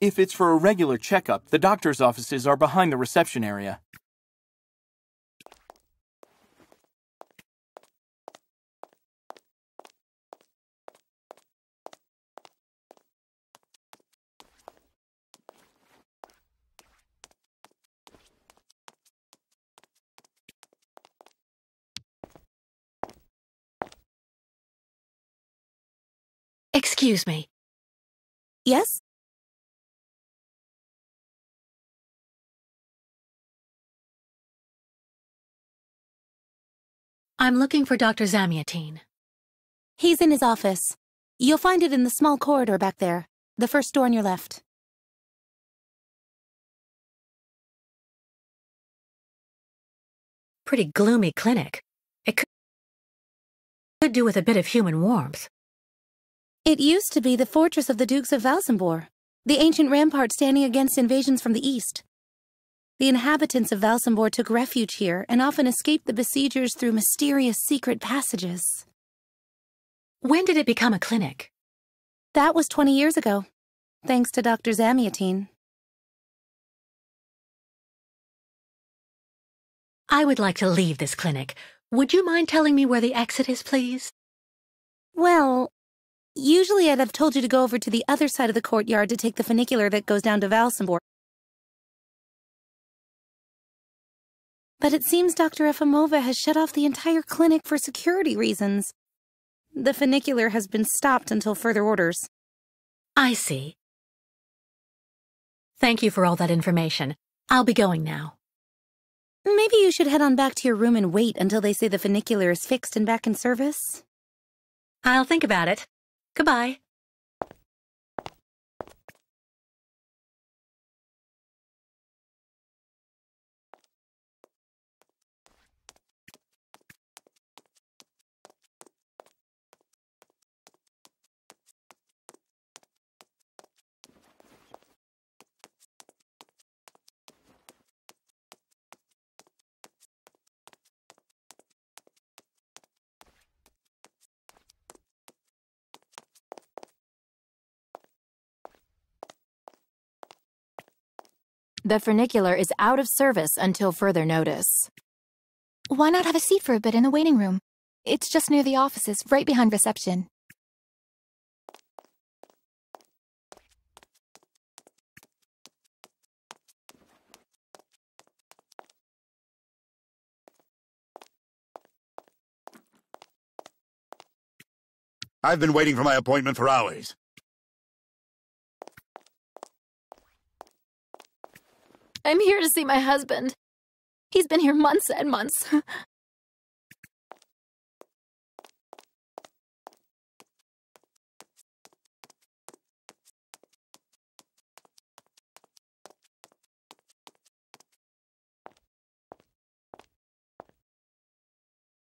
If it's for a regular checkup, the doctor's offices are behind the reception area. Excuse me. Yes? I'm looking for Dr. Zamiatine. He's in his office. You'll find it in the small corridor back there. The first door on your left. Pretty gloomy clinic. It could do with a bit of human warmth. It used to be the fortress of the Dukes of Valsambor, the ancient rampart standing against invasions from the east. The inhabitants of Valsambor took refuge here and often escaped the besiegers through mysterious secret passages. When did it become a clinic? That was 20 years ago, thanks to Dr. Zamiatine. I would like to leave this clinic. Would you mind telling me where the exit is, please? Well, usually I'd have told you to go over to the other side of the courtyard to take the funicular that goes down to Valsambor. But it seems Dr. Efimova has shut off the entire clinic for security reasons. The funicular has been stopped until further orders. I see. Thank you for all that information. I'll be going now. Maybe you should head on back to your room and wait until they say the funicular is fixed and back in service. I'll think about it. Goodbye. The funicular is out of service until further notice. Why not have a seat for a bit in the waiting room? It's just near the offices, right behind reception. I've been waiting for my appointment for hours. I'm here to see my husband. He's been here months and months.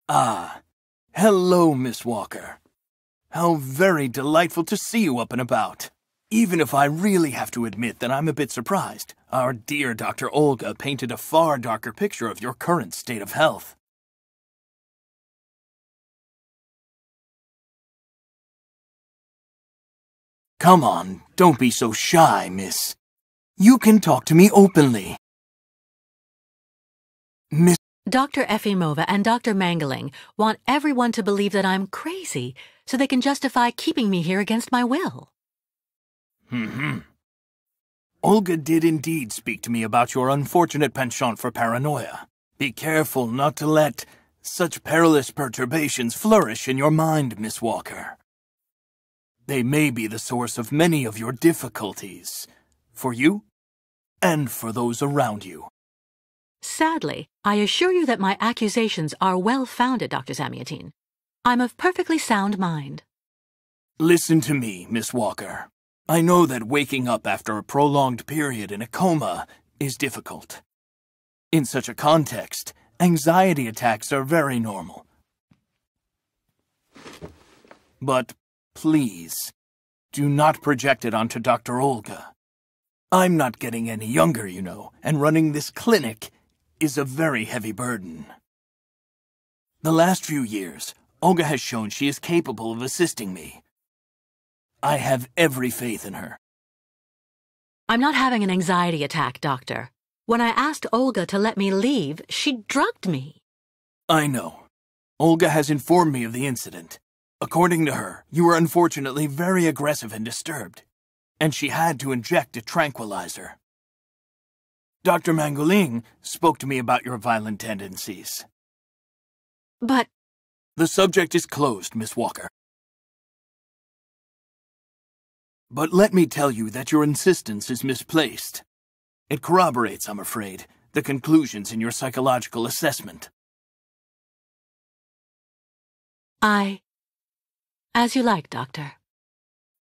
Ah, hello, Miss Walker. How very delightful to see you up and about. Even if I really have to admit that I'm a bit surprised, our dear Dr. Olga painted a far darker picture of your current state of health. Come on, don't be so shy, miss. You can talk to me openly. Miss... Dr. Efimova and Dr. Mangling want everyone to believe that I'm crazy so they can justify keeping me here against my will. Olga did indeed speak to me about your unfortunate penchant for paranoia. Be careful not to let such perilous perturbations flourish in your mind, Miss Walker. They may be the source of many of your difficulties, for you and for those around you. Sadly, I assure you that my accusations are well-founded, Dr. Zamiatine. I'm of perfectly sound mind. Listen to me, Miss Walker. I know that waking up after a prolonged period in a coma is difficult. In such a context, anxiety attacks are very normal. But please, do not project it onto Dr. Olga. I'm not getting any younger, you know, and running this clinic is a very heavy burden. The last few years, Olga has shown she is capable of assisting me. I have every faith in her. I'm not having an anxiety attack, Doctor. When I asked Olga to let me leave, she drugged me. I know. Olga has informed me of the incident. According to her, you were unfortunately very aggressive and disturbed, and she had to inject a tranquilizer. Dr. Mangaling spoke to me about your violent tendencies. But... The subject is closed, Miss Walker. But let me tell you that your insistence is misplaced. It corroborates, I'm afraid, the conclusions in your psychological assessment. As you like, Doctor.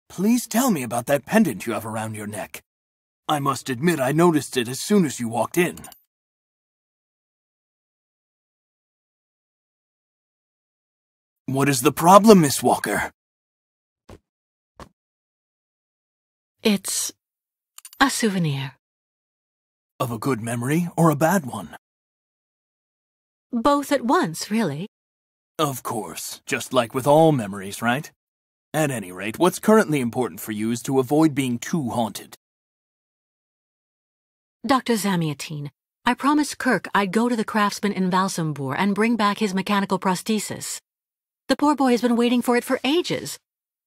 Please tell me about that pendant you have around your neck. I must admit I noticed it as soon as you walked in. What is the problem, Miss Walker? It's a souvenir. Of a good memory or a bad one? Both at once, really. Of course, just like with all memories, right? At any rate, what's currently important for you is to avoid being too haunted. Dr. Zamiatine, I promised Kirk I'd go to the craftsman in Valsambur and bring back his mechanical prosthesis. The poor boy has been waiting for it for ages,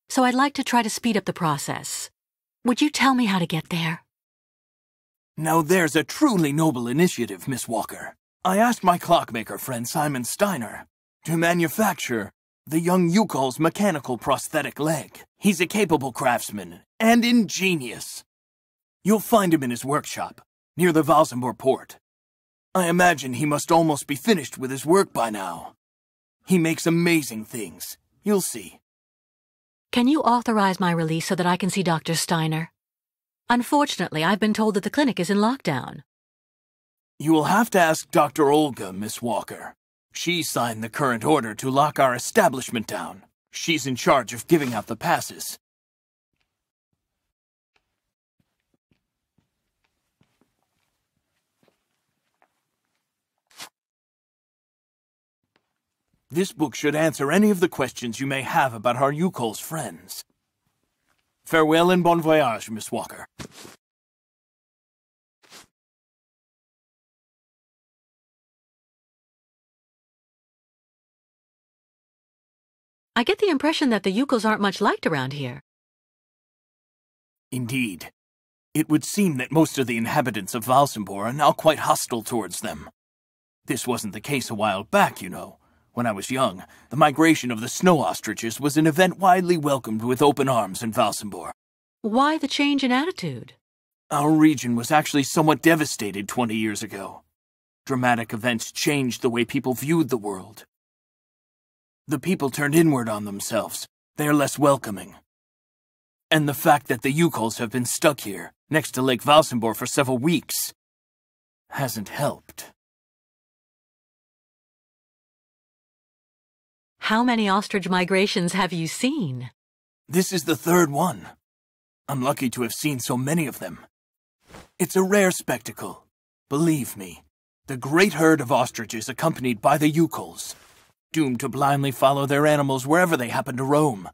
so I'd like to try to speed up the process. Would you tell me how to get there? Now there's a truly noble initiative, Miss Walker. I asked my clockmaker friend Simon Steiner to manufacture the young Yucols' mechanical prosthetic leg. He's a capable craftsman and ingenious. You'll find him in his workshop, near the Valsambur port. I imagine he must almost be finished with his work by now. He makes amazing things. You'll see. Can you authorize my release so that I can see Dr. Steiner? Unfortunately, I've been told that the clinic is in lockdown. You will have to ask Dr. Olga, Miss Walker. She signed the current order to lock our establishment down. She's in charge of giving out the passes. This book should answer any of the questions you may have about our Yucols friends. Farewell and bon voyage, Miss Walker. I get the impression that the Yucols aren't much liked around here. Indeed. It would seem that most of the inhabitants of Valsambur are now quite hostile towards them. This wasn't the case a while back, you know. When I was young, the migration of the snow ostriches was an event widely welcomed with open arms in Valsambur. Why the change in attitude? Our region was actually somewhat devastated 20 years ago. Dramatic events changed the way people viewed the world. The people turned inward on themselves. They are less welcoming. And the fact that the Yucols have been stuck here, next to Lake Valsambur for several weeks, hasn't helped. How many ostrich migrations have you seen? This is the third one. I'm lucky to have seen so many of them. It's a rare spectacle. Believe me, the great herd of ostriches accompanied by the Yucols, doomed to blindly follow their animals wherever they happen to roam.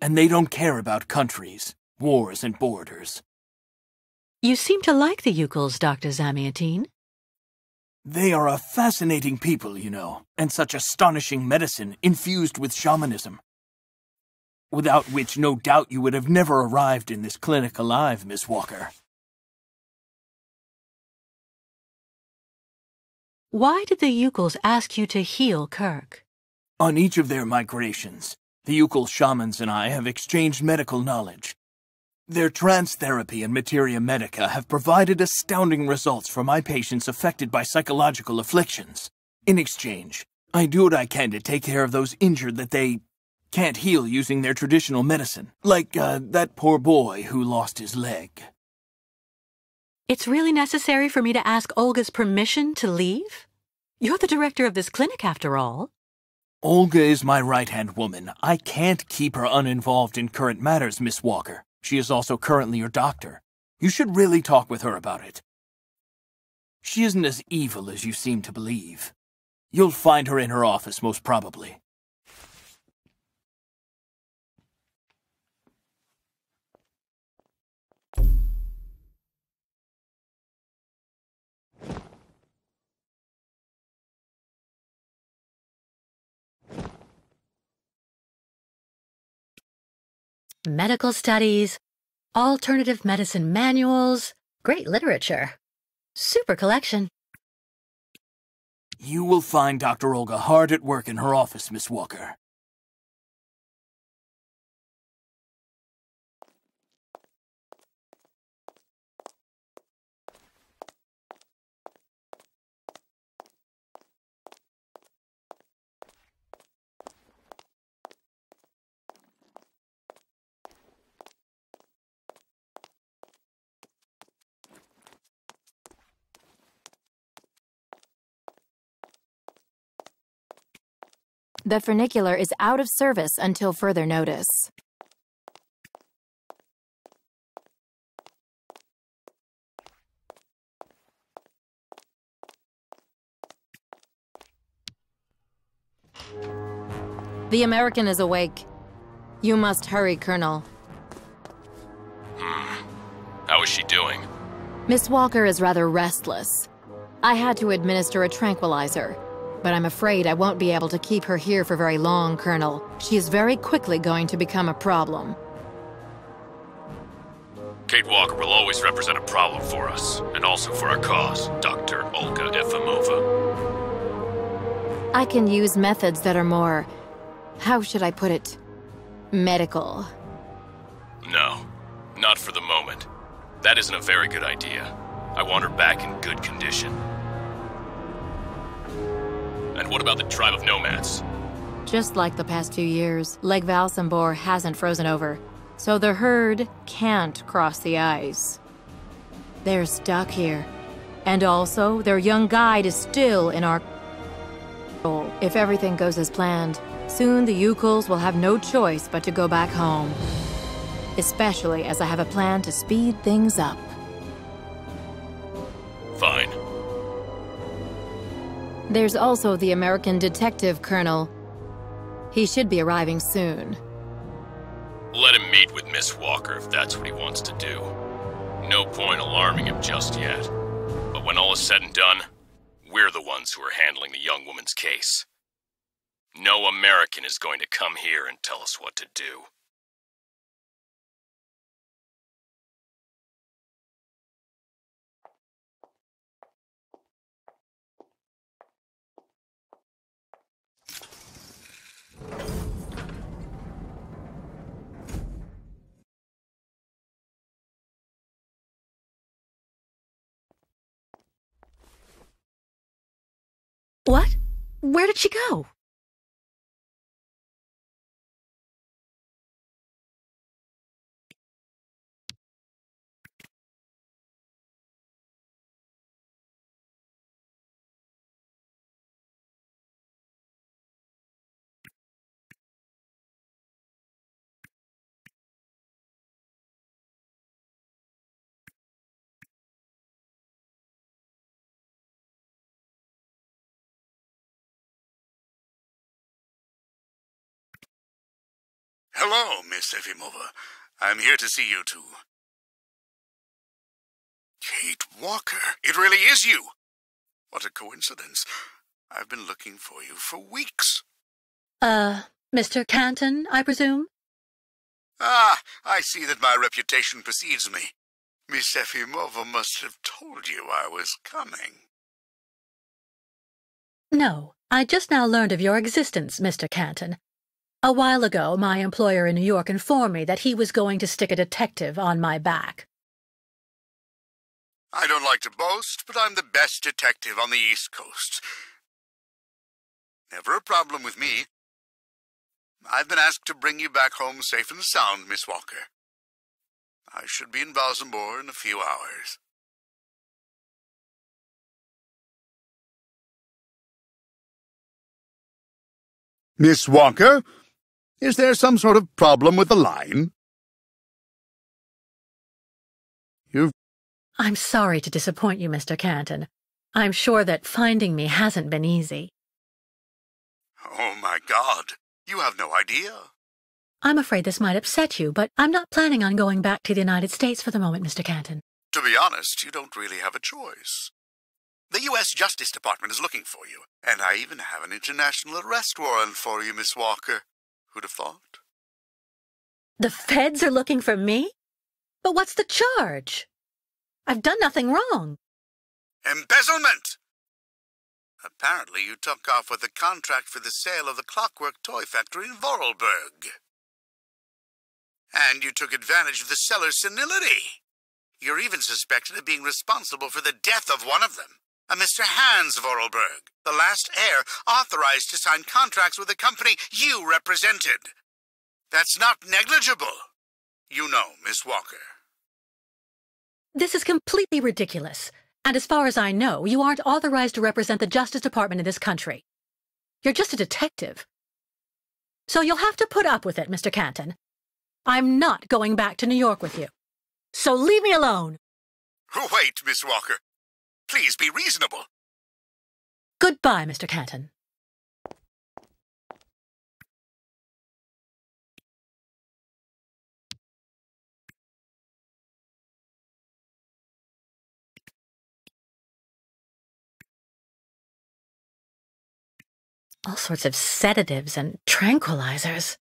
And they don't care about countries, wars, and borders. You seem to like the Yucols, Dr. Zamiatine. They are a fascinating people, you know, and such astonishing medicine infused with shamanism. Without which, no doubt, you would have never arrived in this clinic alive, Miss Walker. Why did the Yucols ask you to heal Kirk? On each of their migrations, the Yucol shamans and I have exchanged medical knowledge. Their trance therapy and materia medica have provided astounding results for my patients affected by psychological afflictions. In exchange, I do what I can to take care of those injured that they can't heal using their traditional medicine, like that poor boy who lost his leg. It's really necessary for me to ask Olga's permission to leave? You're the director of this clinic, after all. Olga is my right-hand woman. I can't keep her uninvolved in current matters, Miss Walker. She is also currently your doctor. You should really talk with her about it. She isn't as evil as you seem to believe. You'll find her in her office, most probably. medical studies, alternative medicine manuals, great literature. Super collection. You will find Dr. Olga hard at work in her office, Miss Walker. The funicular is out of service until further notice. The American is awake. You must hurry, Colonel. How is she doing? Miss Walker is rather restless. I had to administer a tranquilizer, but I'm afraid I won't be able to keep her here for very long, Colonel. She is very quickly going to become a problem. Kate Walker will always represent a problem for us, and also for our cause, Dr. Olga Efimova. I can use methods that are more, how should I put it, medical. No, not for the moment. That isn't a very good idea. I want her back in good condition. And what about the tribe of nomads? Just like the past 2 years, Lake Valsambor hasn't frozen over, so the herd can't cross the ice. They're stuck here. And also, their young guide is still in our control. If everything goes as planned, soon the Yucols will have no choice but to go back home. Especially as I have a plan to speed things up. Fine. There's also the American detective, Colonel. He should be arriving soon. Let him meet with Miss Walker if that's what he wants to do. No point alarming him just yet. But when all is said and done, we're the ones who are handling the young woman's case. No American is going to come here and tell us what to do. What? Where did she go? Hello, Miss Efimova. I'm here to see you two. Kate Walker, it really is you! What a coincidence. I've been looking for you for weeks. Mr. Canton, I presume? Ah, I see that my reputation precedes me. Miss Efimova must have told you I was coming. No, I just now learned of your existence, Mr. Canton. A while ago, my employer in New York informed me that he was going to stick a detective on my back. I don't like to boast, but I'm the best detective on the East Coast. Never a problem with me. I've been asked to bring you back home safe and sound, Miss Walker. I should be in Valsambor in a few hours. Miss Walker? Is there some sort of problem with the line? I'm sorry to disappoint you, Mr. Canton. I'm sure that finding me hasn't been easy. Oh, my God. You have no idea. I'm afraid this might upset you, but I'm not planning on going back to the United States for the moment, Mr. Canton. To be honest, you don't really have a choice. The U.S. Justice Department is looking for you, and I even have an international arrest warrant for you, Miss Walker. Who'd have thought? The feds are looking for me? But what's the charge? I've done nothing wrong. Embezzlement! Apparently you took off with a contract for the sale of the clockwork toy factory in Vorarlberg. And you took advantage of the seller's senility. You're even suspected of being responsible for the death of one of them, a Mr. Hans Vorarlberg, the last heir authorized to sign contracts with the company you represented. That's not negligible. You know, Miss Walker. This is completely ridiculous. And as far as I know, you aren't authorized to represent the Justice Department in this country. You're just a detective. So you'll have to put up with it, Mr. Canton. I'm not going back to New York with you. So leave me alone. Wait, Miss Walker. Please be reasonable. Goodbye, Mr. Canton. All sorts of sedatives and tranquilizers.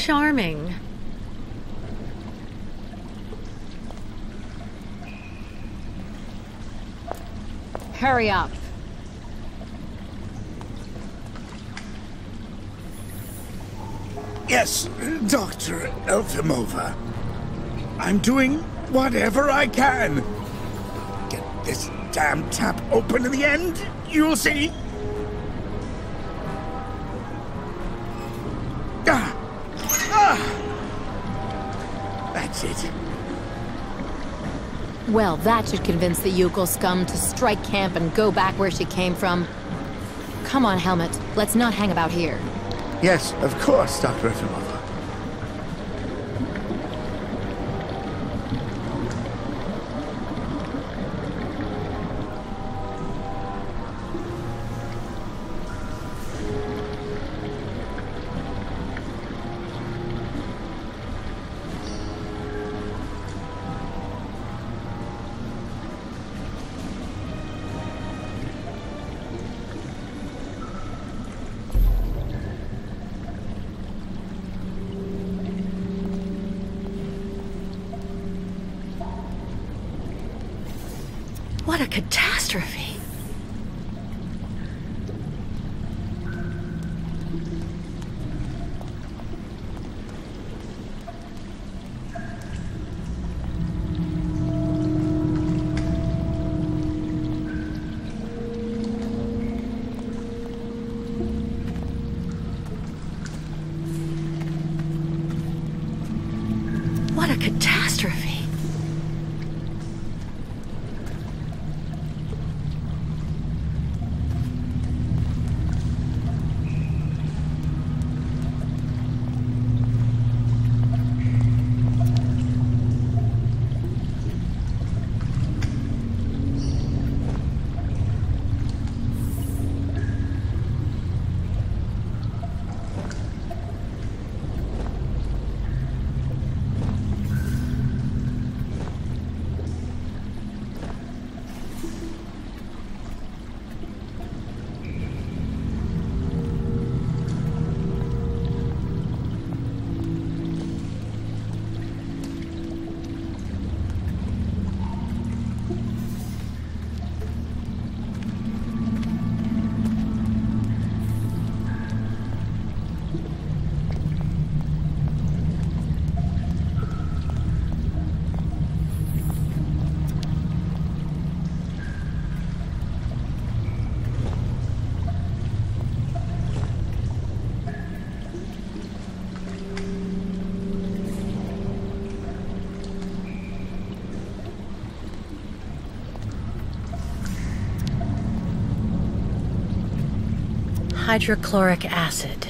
Charming. Hurry up. Yes, Dr. Efimova. I'm doing whatever I can. Get this damn tap open in the end, you'll see. That's it. Well, that should convince the Yucols scum to strike camp and go back where she came from. Come on, Helmet. Let's not hang about here. Yes, of course, Dr. Efimova. What a catastrophe! What a catastrophe! Hydrochloric acid.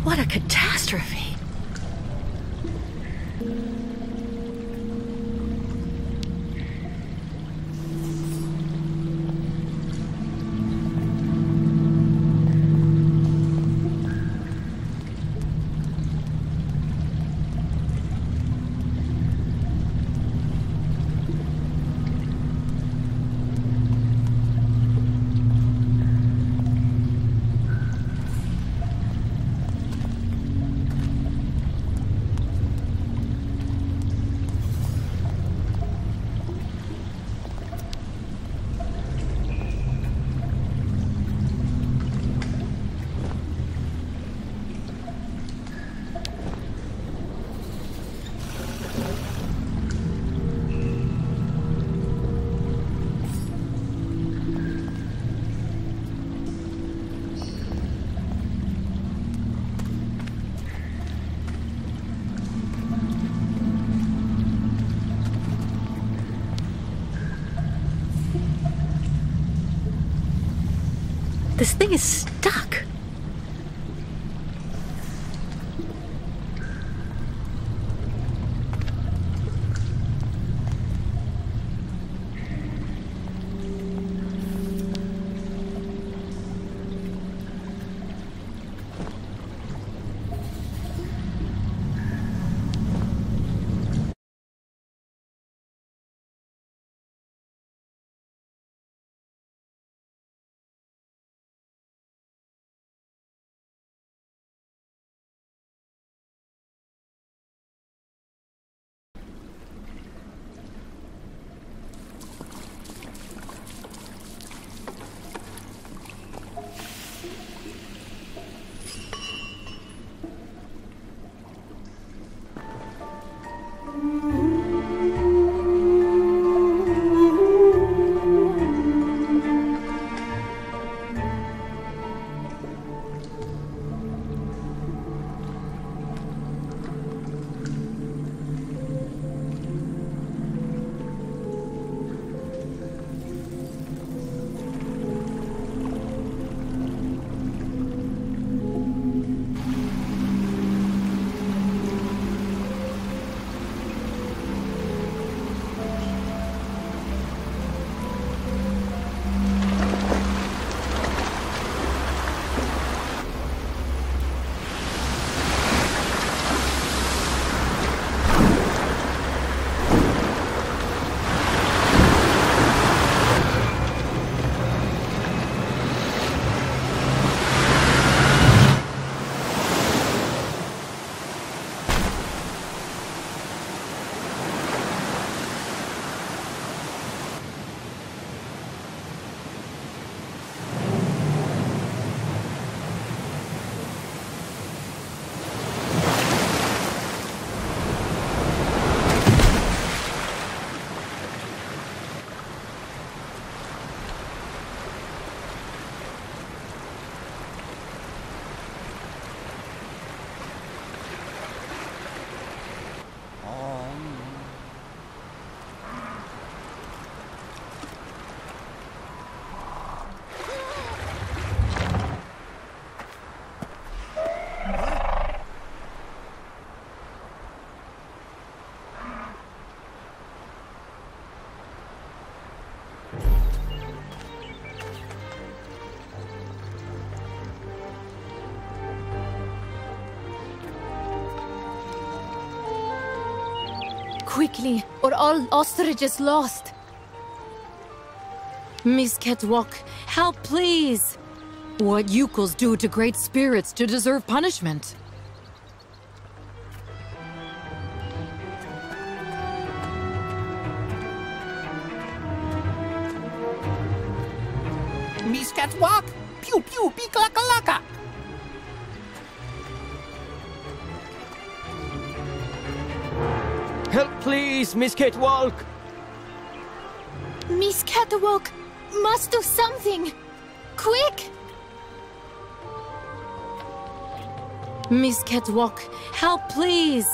What a catastrophe! This thing is stuck. Quickly, or all ostrich is lost. Miss Catwalk, help please! What Yucols do to great spirits to deserve punishment? Miss Catwalk, pew pew, piklakalaka. Help please, Miss Catwalk! Miss Catwalk must do something! Quick! Miss Catwalk, help please!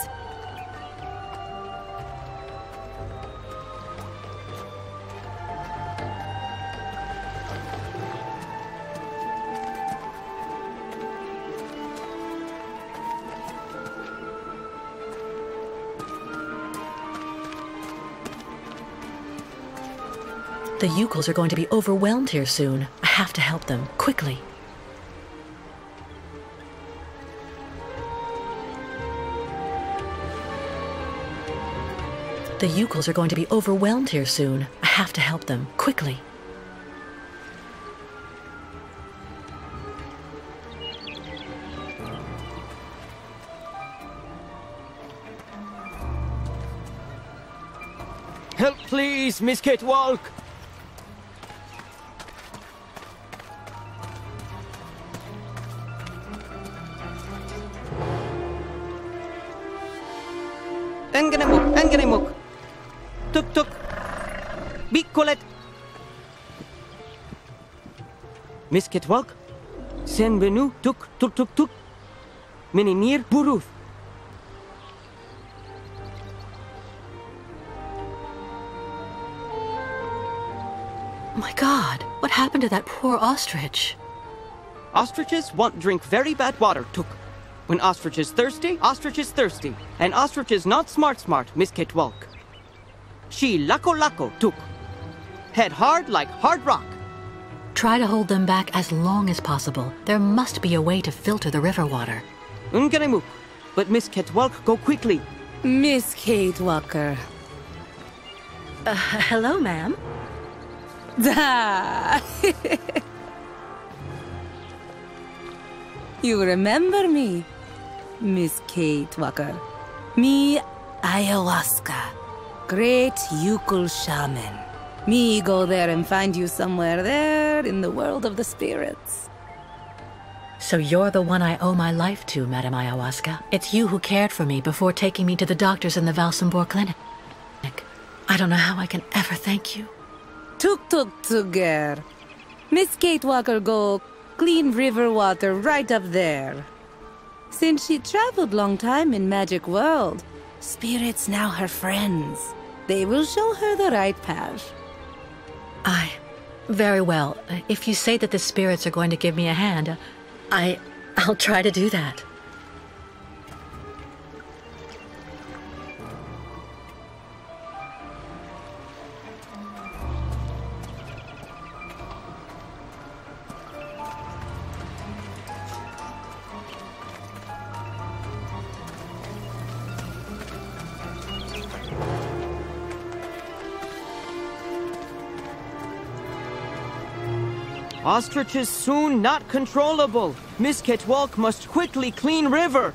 The Yucols are going to be overwhelmed here soon. I have to help them, quickly. The Yucols are going to be overwhelmed here soon. I have to help them, quickly. Help please, Miss Catwalk! Anganamuk. Tuk. Bikolet. Miss Catwalk? Sen benu tuk. Meneer Buruth. My God, what happened to that poor ostrich? Ostriches want drink very bad water, took. When ostrich is thirsty, and ostrich is not smart, Miss Ketwalk. She lako, took. Head hard like hard rock. Try to hold them back as long as possible. There must be a way to filter the river water. Unganemuk, but Miss Ketwalk go quickly. Miss Kate Walker. Hello, ma'am. You remember me, Miss Kate Walker. Me, ayahuasca. Great Yucols shaman. Me go there and find you somewhere there in the world of the spirits. So you're the one I owe my life to, Madame Ayahuasca. It's you who cared for me before taking me to the doctors in the Valsambor clinic. I don't know how I can ever thank you. Tuk, girl. Miss Kate Walker go clean river water right up there. Since she traveled long time in magic world, spirits now her friends. They will show her the right path. Very well. If you say that the spirits are going to give me a hand, I'll try to do that. Ostriches soon not controllable. Miss Ketwalk must quickly clean river.